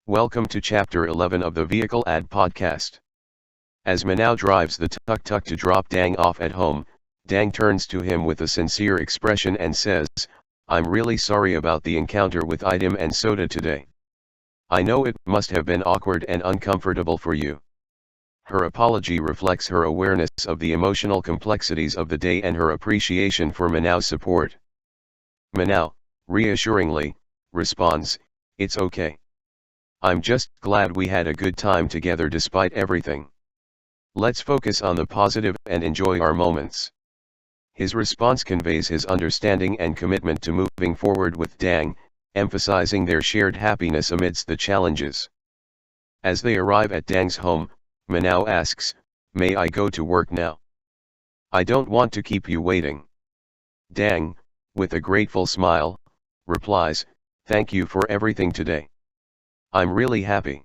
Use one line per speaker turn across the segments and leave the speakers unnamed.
Welcome to Chapter 11 of the Vehicle Ad Podcast. As Manow drives the tuk-tuk to drop Dang off at home, Dang turns to him with a sincere expression and says, "I'm really sorry about the encounter with Itim and Soda today. I know it must have been awkward and uncomfortable for you." Her apology reflects her awareness of the emotional complexities of the day and her appreciation for Manow's support. Manow, reassuringly, responds, "It's okay. I'm just glad we had a good time together despite everything. Let's focus on the positive and enjoy our moments." His response conveys his understanding and commitment to moving forward with Dang, emphasizing their shared happiness amidst the challenges. As they arrive at Dang's home, Manow asks, "May I go to work now? I don't want to keep you waiting." Dang, with a grateful smile, replies, "Thank you for everything today. I'm really happy.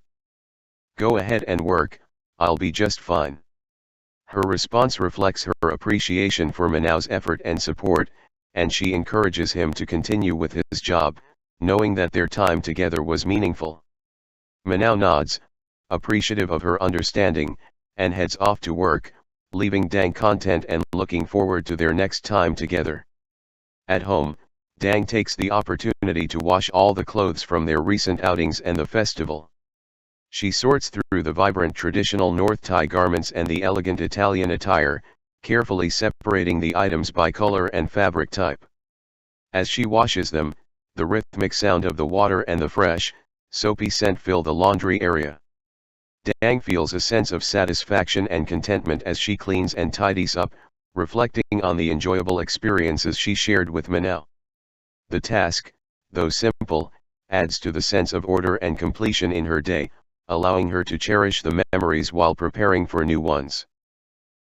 Go ahead and work, I'll be just fine." Her response reflects her appreciation for Manow's effort and support, and she encourages him to continue with his job, knowing that their time together was meaningful. Manow nods, appreciative of her understanding, and heads off to work, leaving Dang content and looking forward to their next time together. At home, Dang takes the opportunity to wash all the clothes from their recent outings and the festival. She sorts through the vibrant traditional North Thai garments and the elegant Italian attire, carefully separating the items by color and fabric type. As she washes them, the rhythmic sound of the water and the fresh, soapy scent fill the laundry area. Dang feels a sense of satisfaction and contentment as she cleans and tidies up, reflecting on the enjoyable experiences she shared with Manow. The task, though simple, adds to the sense of order and completion in her day, allowing her to cherish the memories while preparing for new ones.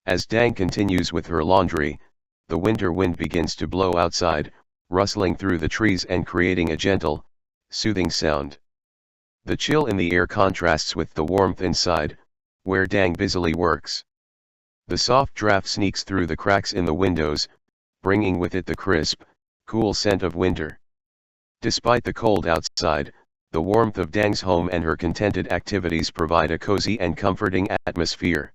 As Dang continues with her laundry, the winter wind begins to blow outside, rustling through the trees and creating a gentle, soothing sound. The chill in the air contrasts with the warmth inside, where Dang busily works. The soft draft sneaks through the cracks in the windows, bringing with it the crisp, cool scent of winter. Despite the cold outside, the warmth of Dang's home and her contented activities provide a cozy and comforting atmosphere.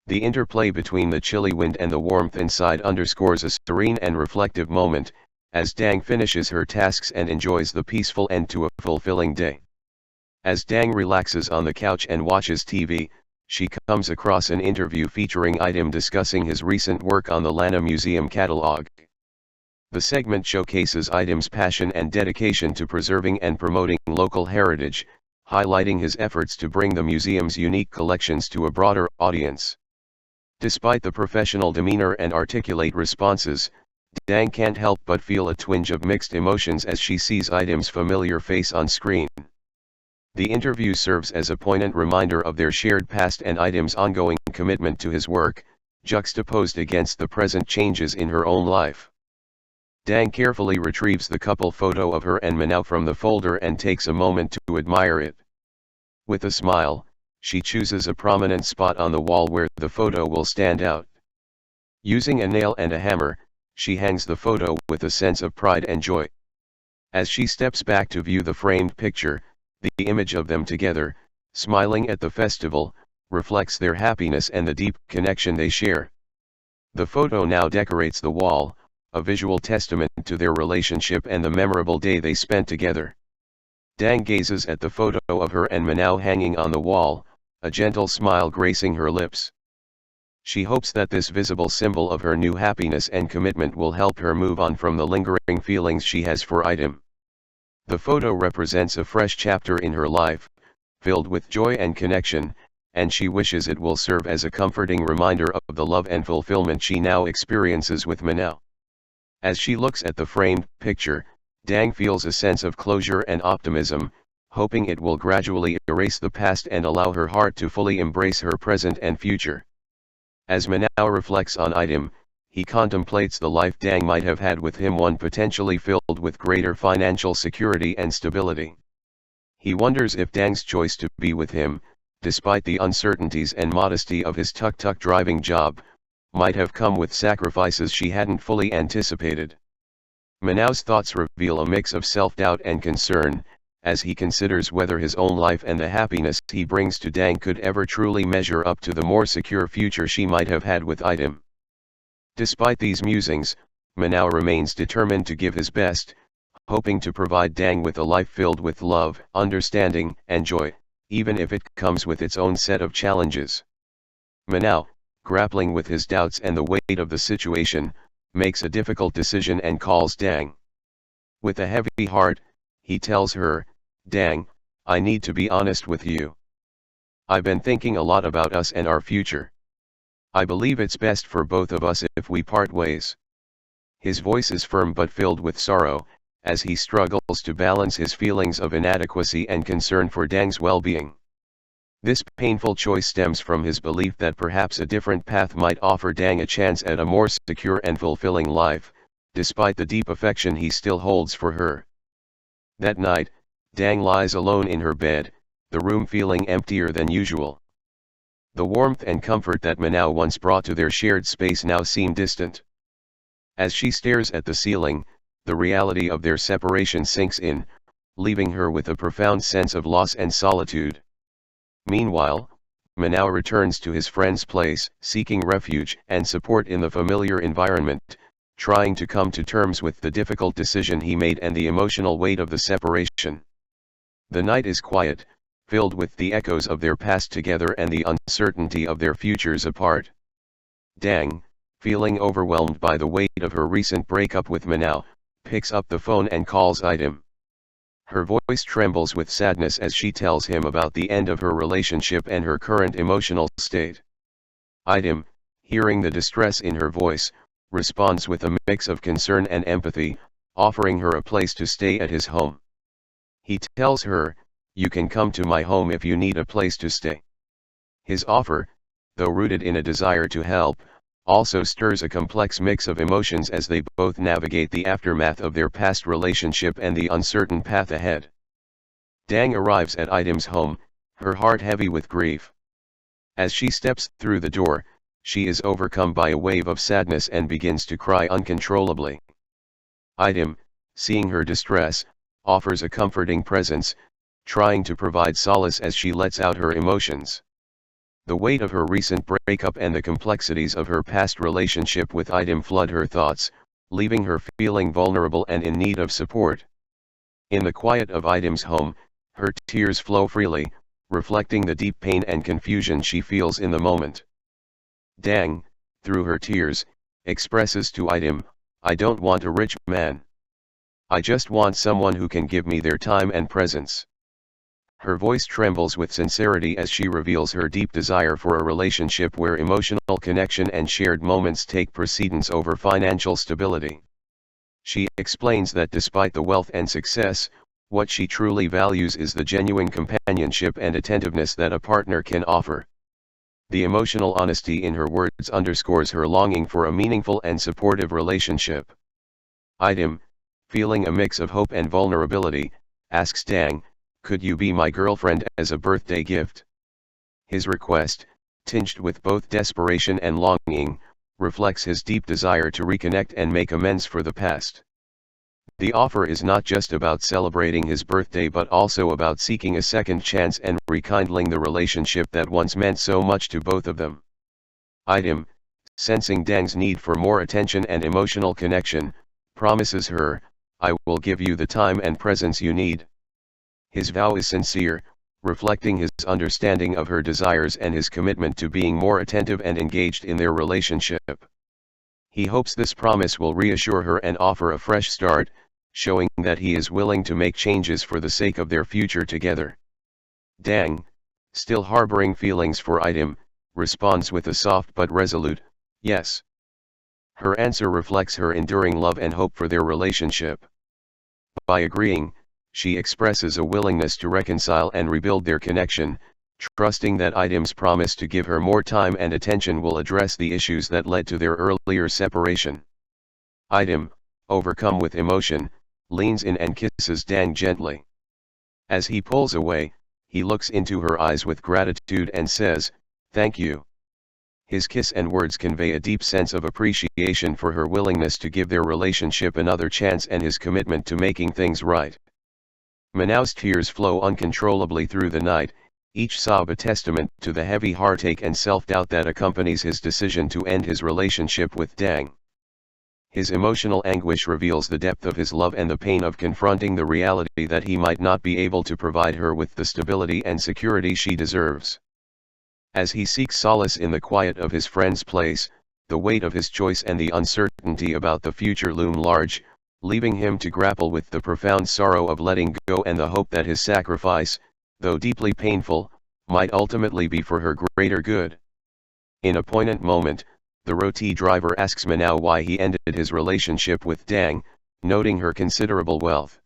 The interplay between the chilly wind and the warmth inside underscores a serene and reflective moment, as Dang finishes her tasks and enjoys the peaceful end to a fulfilling day. As Dang relaxes on the couch and watches TV, she comes across an interview featuring Itim discussing his recent work on the Lana Museum catalog. The segment showcases Itim's passion and dedication to preserving and promoting local heritage, highlighting his efforts to bring the museum's unique collections to a broader audience. Despite the professional demeanor and articulate responses, Dang can't help but feel a twinge of mixed emotions as she sees Itim's familiar face on screen. The interview serves as a poignant reminder of their shared past and Itim's ongoing commitment to his work, juxtaposed against the present changes in her own life. Dang carefully retrieves the couple photo of her and Manow from the folder and takes a moment to admire it. With a smile, she chooses a prominent spot on the wall where the photo will stand out. Using a nail and a hammer, she hangs the photo with a sense of pride and joy. As she steps back to view the framed picture, the image of them together, smiling at the festival, reflects their happiness and the deep connection they share. The photo now decorates the wall, a visual testament to their relationship and the memorable day they spent together. Dang gazes at the photo of her and Manow hanging on the wall, a gentle smile gracing her lips. She hopes that this visible symbol of her new happiness and commitment will help her move on from the lingering feelings she has for Itim. The photo represents a fresh chapter in her life, filled with joy and connection, and she wishes it will serve as a comforting reminder of the love and fulfillment she now experiences with Manow. As she looks at the framed picture, Dang feels a sense of closure and optimism, hoping it will gradually erase the past and allow her heart to fully embrace her present and future. As Manow reflects on Itim, he contemplates the life Dang might have had with him, one potentially filled with greater financial security and stability. He wonders if Dang's choice to be with him, despite the uncertainties and modesty of his tuk-tuk driving job, might have come with sacrifices she hadn't fully anticipated. Manow's thoughts reveal a mix of self-doubt and concern, as he considers whether his own life and the happiness he brings to Dang could ever truly measure up to the more secure future she might have had with Itim. Despite these musings, Manow remains determined to give his best, hoping to provide Dang with a life filled with love, understanding, and joy, even if it comes with its own set of challenges. Manow, grappling with his doubts and the weight of the situation, makes a difficult decision and calls Dang. With a heavy heart, he tells her, "Dang, I need to be honest with you. I've been thinking a lot about us and our future. I believe it's best for both of us if we part ways." His voice is firm but filled with sorrow, as he struggles to balance his feelings of inadequacy and concern for Dang's well-being. This painful choice stems from his belief that perhaps a different path might offer Dang a chance at a more secure and fulfilling life, despite the deep affection he still holds for her. That night, Dang lies alone in her bed, the room feeling emptier than usual. The warmth and comfort that Manow once brought to their shared space now seem distant. As she stares at the ceiling, the reality of their separation sinks in, leaving her with a profound sense of loss and solitude. Meanwhile, Manow returns to his friend's place, seeking refuge and support in the familiar environment, trying to come to terms with the difficult decision he made and the emotional weight of the separation. The night is quiet, filled with the echoes of their past together and the uncertainty of their futures apart. Dang, feeling overwhelmed by the weight of her recent breakup with Manow, picks up the phone and calls Itim. Her voice trembles with sadness as she tells him about the end of her relationship and her current emotional state. Itim, hearing the distress in her voice, responds with a mix of concern and empathy, offering her a place to stay at his home. He tells her, "You can come to my home if you need a place to stay." His offer, though rooted in a desire to help, also stirs a complex mix of emotions as they both navigate the aftermath of their past relationship and the uncertain path ahead. Dang arrives at Itim's home, her heart heavy with grief. As she steps through the door, she is overcome by a wave of sadness and begins to cry uncontrollably. Itim, seeing her distress, offers a comforting presence, trying to provide solace as she lets out her emotions. The weight of her recent breakup and the complexities of her past relationship with Itim flood her thoughts, leaving her feeling vulnerable and in need of support. In the quiet of Itim's home, her tears flow freely, reflecting the deep pain and confusion she feels in the moment. Dang, through her tears, expresses to Itim, "I don't want a rich man. I just want someone who can give me their time and presence." Her voice trembles with sincerity as she reveals her deep desire for a relationship where emotional connection and shared moments take precedence over financial stability. She explains that despite the wealth and success, what she truly values is the genuine companionship and attentiveness that a partner can offer. The emotional honesty in her words underscores her longing for a meaningful and supportive relationship. Itim, feeling a mix of hope and vulnerability, asks Dang, "Could you be my girlfriend as a birthday gift?" His request, tinged with both desperation and longing, reflects his deep desire to reconnect and make amends for the past. The offer is not just about celebrating his birthday but also about seeking a second chance and rekindling the relationship that once meant so much to both of them. Itim, sensing Dang's need for more attention and emotional connection, promises her, "I will give you the time and presence you need." His vow is sincere, reflecting his understanding of her desires and his commitment to being more attentive and engaged in their relationship. He hopes this promise will reassure her and offer a fresh start, showing that he is willing to make changes for the sake of their future together. Dang, still harboring feelings for Itim, responds with a soft but resolute, "Yes." Her answer reflects her enduring love and hope for their relationship. By agreeing, she expresses a willingness to reconcile and rebuild their connection, trusting that Itim's promise to give her more time and attention will address the issues that led to their earlier separation. Itim, overcome with emotion, leans in and kisses Dang gently. As he pulls away, he looks into her eyes with gratitude and says, "Thank you." His kiss and words convey a deep sense of appreciation for her willingness to give their relationship another chance and his commitment to making things right. Manow's tears flow uncontrollably through the night, each sob a testament to the heavy heartache and self-doubt that accompanies his decision to end his relationship with Dang. His emotional anguish reveals the depth of his love and the pain of confronting the reality that he might not be able to provide her with the stability and security she deserves. As he seeks solace in the quiet of his friend's place, the weight of his choice and the uncertainty about the future loom large, leaving him to grapple with the profound sorrow of letting go and the hope that his sacrifice, though deeply painful, might ultimately be for her greater good. In a poignant moment, the roti driver asks Manow why he ended his relationship with Dang, noting her considerable wealth.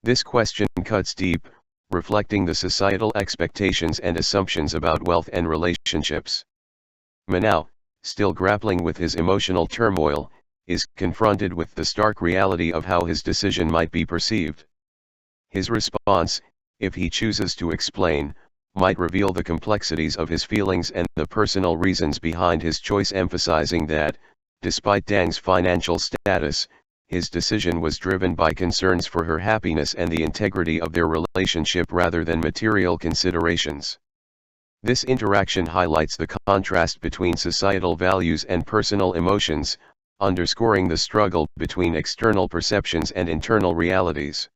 This question cuts deep, reflecting the societal expectations and assumptions about wealth and relationships. Manow, still grappling with his emotional turmoil, is confronted with the stark reality of how his decision might be perceived. His response, if he chooses to explain, might reveal the complexities of his feelings and the personal reasons behind his choice, emphasizing that, despite Dang's financial status, his decision was driven by concerns for her happiness and the integrity of their relationship rather than material considerations. This interaction highlights the contrast between societal values and personal emotions, underscoring the struggle between external perceptions and internal realities.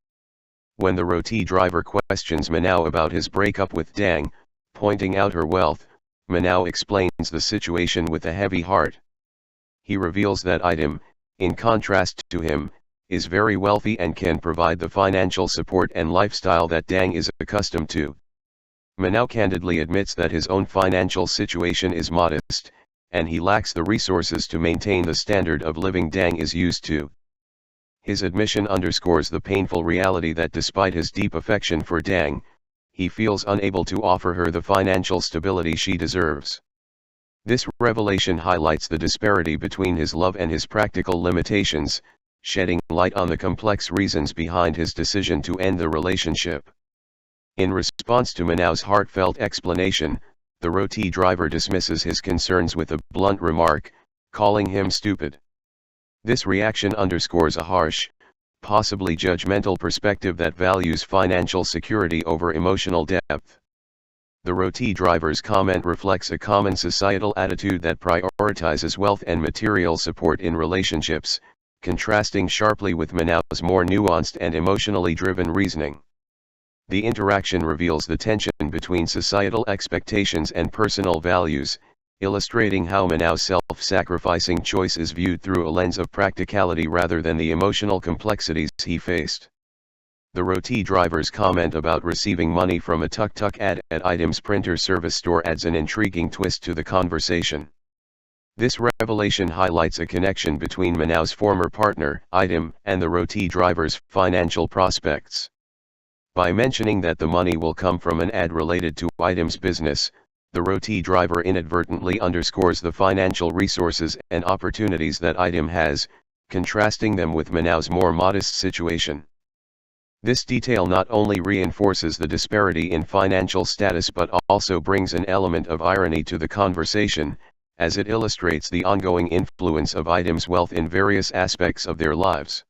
When the roti driver questions Manow about his breakup with Dang, pointing out her wealth, Manow explains the situation with a heavy heart. He reveals that Itim, in contrast to him, is very wealthy and can provide the financial support and lifestyle that Dang is accustomed to. Manow candidly admits that his own financial situation is modest, and he lacks the resources to maintain the standard of living Dang is used to. His admission underscores the painful reality that despite his deep affection for Dang, he feels unable to offer her the financial stability she deserves. This revelation highlights the disparity between his love and his practical limitations, shedding light on the complex reasons behind his decision to end the relationship. In response to Manow's heartfelt explanation, the roti driver dismisses his concerns with a blunt remark, calling him stupid. This reaction underscores a harsh, possibly judgmental perspective that values financial security over emotional depth. The roti driver's comment reflects a common societal attitude that prioritizes wealth and material support in relationships, contrasting sharply with Manow's more nuanced and emotionally driven reasoning. The interaction reveals the tension between societal expectations and personal values, illustrating how Manow's self-sacrificing choice is viewed through a lens of practicality rather than the emotional complexities he faced. The roti driver's comment about receiving money from a tuk-tuk ad at Itim's printer service store adds an intriguing twist to the conversation. This revelation highlights a connection between Manow's former partner, Itim, and the roti driver's financial prospects. By mentioning that the money will come from an ad related to Itim's business, the roti driver inadvertently underscores the financial resources and opportunities that Itim has, contrasting them with Manow's more modest situation. This detail not only reinforces the disparity in financial status but also brings an element of irony to the conversation, as it illustrates the ongoing influence of Itim's wealth in various aspects of their lives.